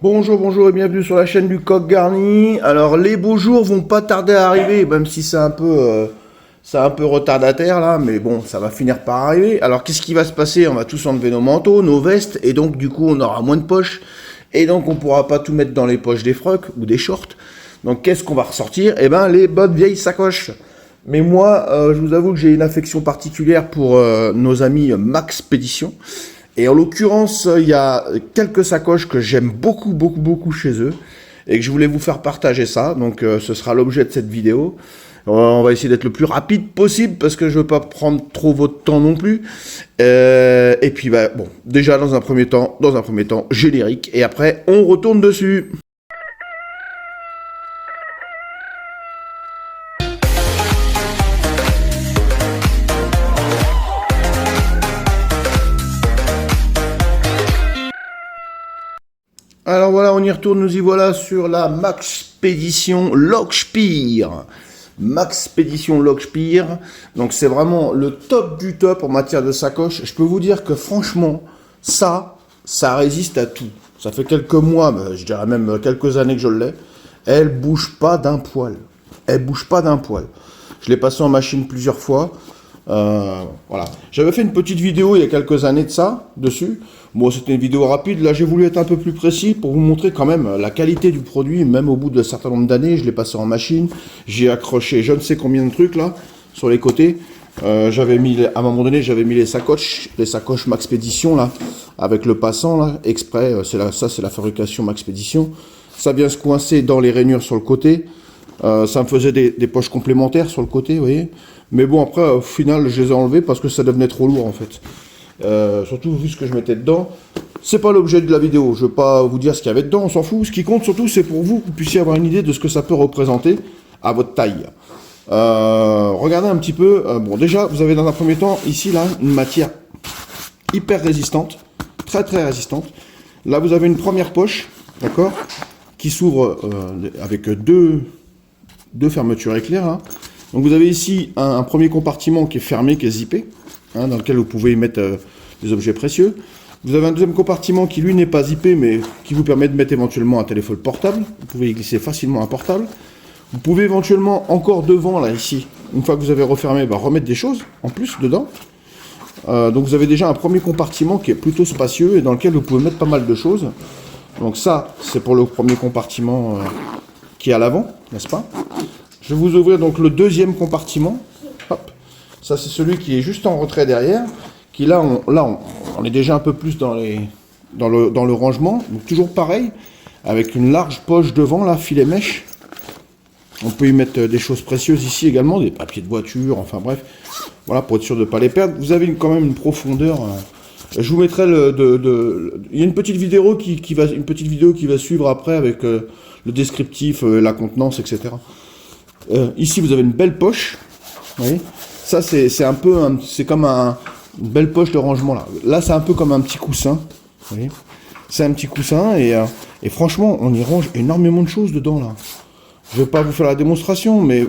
Bonjour, bonjour et bienvenue sur la chaîne du Coq Garni. Alors les beaux jours vont pas tarder à arriver, même si c'est un peu retardataire là, mais bon, ça va finir par arriver. Alors qu'est-ce qui va se passer? On va tous enlever nos manteaux, nos vestes, et donc du coup on aura moins de poches, et donc on pourra pas tout mettre dans les poches des frocs ou des shorts. Donc qu'est-ce qu'on va ressortir? Eh ben les bonnes vieilles sacoches. Mais moi, je vous avoue que j'ai une affection particulière pour nos amis Maxpédition. Et en l'occurrence, il y a quelques sacoches que j'aime beaucoup chez eux et que je voulais vous faire partager ça. Donc ce sera l'objet de cette vidéo. On va essayer d'être le plus rapide possible parce que je veux pas prendre trop votre temps non plus. Et puis bah, bon, déjà dans un premier temps, générique et après on retourne dessus. Alors voilà, on y retourne, nous y voilà sur la Maxpédition Lockspier. Maxpédition Lockspier, donc c'est vraiment le top du top en matière de sacoche. Je peux vous dire que franchement, ça résiste à tout. Ça fait quelques mois, je dirais même quelques années que je l'ai. Elle bouge pas d'un poil. Elle bouge pas d'un poil. Je l'ai passé en machine plusieurs fois. Voilà. J'avais fait une petite vidéo il y a quelques années de ça, dessus. Bon, c'était une vidéo rapide. Là, j'ai voulu être un peu plus précis pour vous montrer quand même la qualité du produit. Même au bout d'un certain nombre d'années, je l'ai passé en machine. J'ai accroché je ne sais combien de trucs là, sur les côtés. J'avais mis, à un moment donné, j'avais mis les sacoches Maxpédition là, avec le passant là, exprès. Ça, c'est la fabrication Maxpédition. Ça vient se coincer dans les rainures sur le côté. Ça me faisait des poches complémentaires sur le côté, vous voyez. Mais bon, après, au final, je les ai enlevés parce que ça devenait trop lourd, en fait. Surtout, vu ce que je mettais dedans. C'est pas l'objet de la vidéo. Je vais pas vous dire ce qu'il y avait dedans, on s'en fout. Ce qui compte, surtout, c'est pour vous que vous puissiez avoir une idée de ce que ça peut représenter à votre taille. Regardez un petit peu. Bon, déjà, vous avez dans un premier temps, ici, là, une matière hyper résistante. Très résistante. Là, vous avez une première poche, d'accord, qui s'ouvre avec deux fermetures éclair là. Donc vous avez ici un premier compartiment qui est fermé, qui est zippé, hein, dans lequel vous pouvez y mettre des objets précieux. Vous avez un deuxième compartiment qui lui n'est pas zippé, mais qui vous permet de mettre éventuellement un téléphone portable. Vous pouvez y glisser facilement un portable. Vous pouvez éventuellement encore devant là ici, une fois que vous avez refermé, remettre des choses en plus dedans. Donc vous avez déjà un premier compartiment qui est plutôt spacieux et dans lequel vous pouvez mettre pas mal de choses. Donc ça, c'est pour le premier compartiment qui est à l'avant, n'est-ce pas? Je vais vous ouvrir donc le deuxième compartiment. Hop. Ça, c'est celui qui est juste en retrait derrière. Qui là, on est déjà un peu plus dans le rangement. Donc toujours pareil, avec une large poche devant, là, filet mèche. On peut y mettre des choses précieuses ici également, des papiers de voiture, enfin bref. Voilà, pour être sûr de ne pas les perdre. Vous avez quand même une profondeur. Je vous mettrai il y a une petite vidéo qui va suivre après avec le descriptif, la contenance, etc. Ici, vous avez une belle poche. Vous voyez, ça, c'est comme une belle poche de rangement là. Là, c'est un peu comme un petit coussin. Vous voyez, c'est un petit coussin et franchement, on y range énormément de choses dedans là. Je vais pas vous faire la démonstration, mais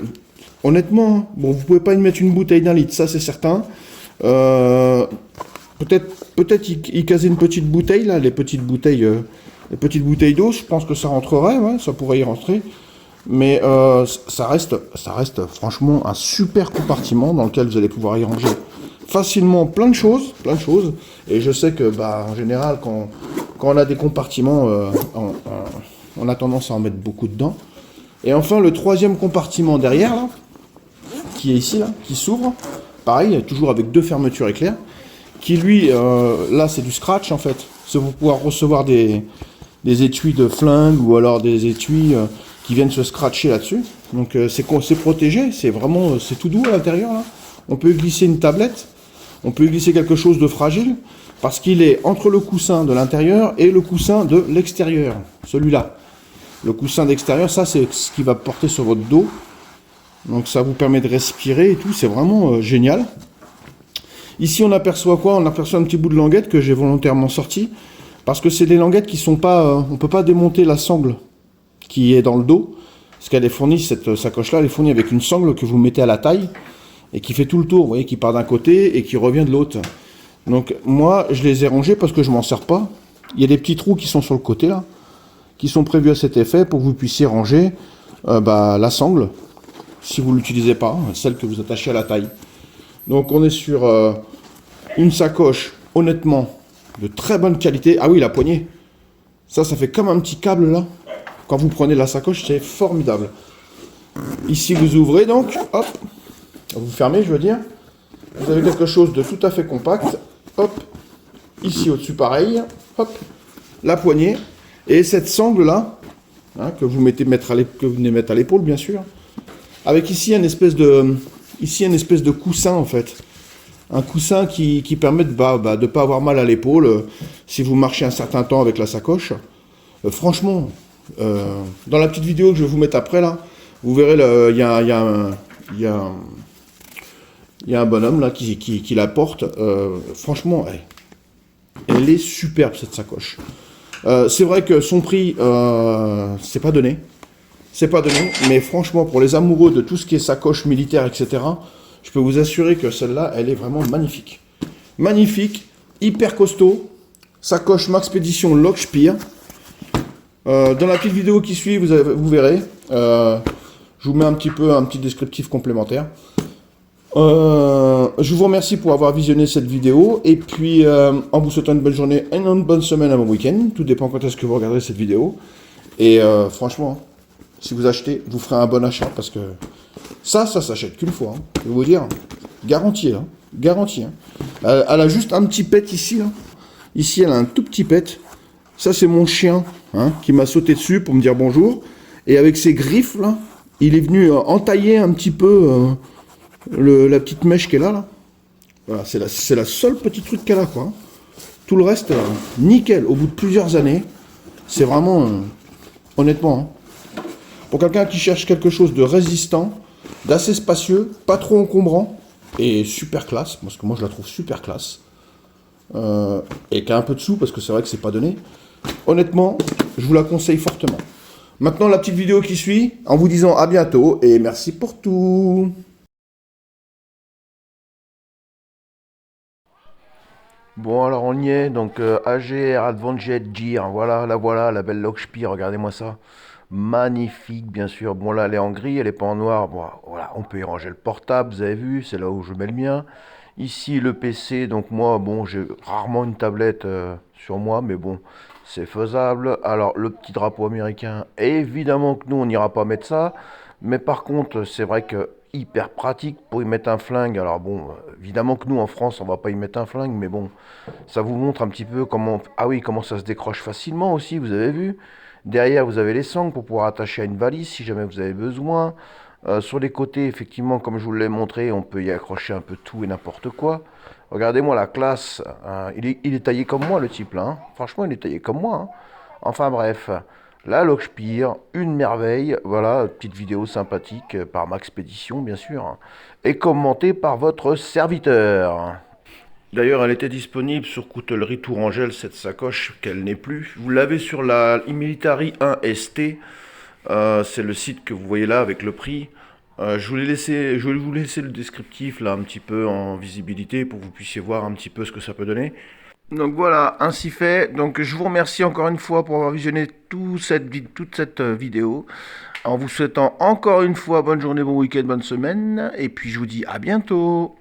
honnêtement, bon, vous pouvez pas y mettre une bouteille d'un litre, ça c'est certain. Peut-être y caser une petite bouteille là, les petites bouteilles d'eau. Je pense que ça rentrerait, ouais, ça pourrait y rentrer. Mais ça reste franchement un super compartiment dans lequel vous allez pouvoir y ranger facilement plein de choses. Et je sais que en général, quand on a des compartiments, on a tendance à en mettre beaucoup dedans. Et enfin, le troisième compartiment derrière, là, qui est ici, là, qui s'ouvre, pareil, toujours avec deux fermetures éclair, qui lui, là, c'est du scratch en fait. C'est pour pouvoir recevoir des étuis de flingue ou alors des étuis qui viennent se scratcher là-dessus. Donc c'est protégé, c'est tout doux à l'intérieur là. On peut y glisser une tablette, on peut y glisser quelque chose de fragile, parce qu'il est entre le coussin de l'intérieur et le coussin de l'extérieur, celui-là. Le coussin d'extérieur, ça c'est ce qui va porter sur votre dos. Donc ça vous permet de respirer et tout, c'est vraiment génial. Ici on aperçoit quoi? On aperçoit un petit bout de languette que j'ai volontairement sorti, parce que c'est des languettes qui sont pas... on peut pas démonter la sangle qui est dans le dos, parce qu'elle est fournie, cette sacoche-là, elle est fournie avec une sangle que vous mettez à la taille, et qui fait tout le tour, vous voyez, qui part d'un côté et qui revient de l'autre. Donc moi, je les ai rangés parce que je m'en sers pas. Il y a des petits trous qui sont sur le côté là, qui sont prévus à cet effet pour que vous puissiez ranger la sangle, si vous ne l'utilisez pas, celle que vous attachez à la taille. Donc on est sur une sacoche, honnêtement, de très bonne qualité. Ah oui, la poignée, ça fait comme un petit câble là. Quand vous prenez la sacoche, c'est formidable. Ici, vous ouvrez donc, hop, vous fermez, je veux dire. Vous avez quelque chose de tout à fait compact. Hop, ici au-dessus, pareil. Hop, la poignée. Et cette sangle-là, hein, que vous venez mettre à l'épaule, bien sûr. Avec ici une espèce de coussin, en fait. Un coussin qui permet de ne pas avoir mal à l'épaule si vous marchez un certain temps avec la sacoche. Franchement, dans la petite vidéo que je vais vous mettre après, là, vous verrez, il y a un bonhomme là qui la porte. Franchement, elle est superbe cette sacoche. C'est vrai que son prix, c'est pas donné. C'est pas donné, mais franchement, pour les amoureux de tout ce qui est sacoche militaire, etc., je peux vous assurer que celle-là, elle est vraiment magnifique. Magnifique, hyper costaud. Sacoche Maxpedition Lochspir. Dans la petite vidéo qui suit, vous verrez. Je vous mets un petit descriptif complémentaire. Je vous remercie pour avoir visionné cette vidéo. Et puis, en vous souhaitant une bonne journée et une bonne semaine, un bon week-end. Tout dépend quand est-ce que vous regarderez cette vidéo. Et franchement, si vous achetez, vous ferez un bon achat. Parce que ça s'achète qu'une fois. Hein. Je vais vous dire, garantie. Hein. Garantie. Hein. Elle a juste un petit pet ici. Là. Ici, elle a un tout petit pet. Ça, c'est mon chien qui m'a sauté dessus pour me dire bonjour. Et avec ses griffes, là, il est venu entailler un petit peu la petite mèche qu'elle a, là. Voilà, c'est la seule petite truc qu'elle a, quoi. Tout le reste, nickel. Au bout de plusieurs années, c'est vraiment, honnêtement, hein, pour quelqu'un qui cherche quelque chose de résistant, d'assez spacieux, pas trop encombrant, et super classe, parce que moi, je la trouve super classe. Et qui a un peu de sous, parce que c'est vrai que c'est pas donné. Honnêtement, je vous la conseille fortement. Maintenant, la petite vidéo qui suit, en vous disant à bientôt, et merci pour tout. Bon, alors on y est, donc AGR Advanced Gear, voilà, la belle Lochspir, regardez-moi ça. Magnifique, bien sûr. Bon, là, elle est en gris, elle est pas en noir. Bon, voilà, on peut y ranger le portable, vous avez vu, c'est là où je mets le mien. Ici, le PC, donc moi, bon, j'ai rarement une tablette sur moi, mais bon, c'est faisable. Alors, le petit drapeau américain, évidemment que nous, on n'ira pas mettre ça. Mais par contre, c'est vrai que hyper pratique pour y mettre un flingue. Alors bon, évidemment que nous, en France, on va pas y mettre un flingue, mais bon, ça vous montre un petit peu comment... Ah oui, comment ça se décroche facilement aussi, vous avez vu. Derrière, vous avez les sangles pour pouvoir attacher à une valise si jamais vous avez besoin. Sur les côtés, effectivement, comme je vous l'ai montré, on peut y accrocher un peu tout et n'importe quoi. Regardez-moi la classe. Il est taillé comme moi, le type là. Hein. Franchement, il est taillé comme moi. Hein. Enfin bref, la Lochspir, une merveille. Voilà, petite vidéo sympathique par Maxpedition, bien sûr. Hein, et commentée par votre serviteur. D'ailleurs, elle était disponible sur Coutellerie Tourangelle, cette sacoche, qu'elle n'est plus. Vous l'avez sur la Military 1 ST. C'est le site que vous voyez là avec le prix. Je vais vous laisser le descriptif là un petit peu en visibilité pour que vous puissiez voir un petit peu ce que ça peut donner. Donc voilà, ainsi fait. Donc je vous remercie encore une fois pour avoir visionné toute cette vidéo. En vous souhaitant encore une fois bonne journée, bon week-end, bonne semaine. Et puis je vous dis à bientôt.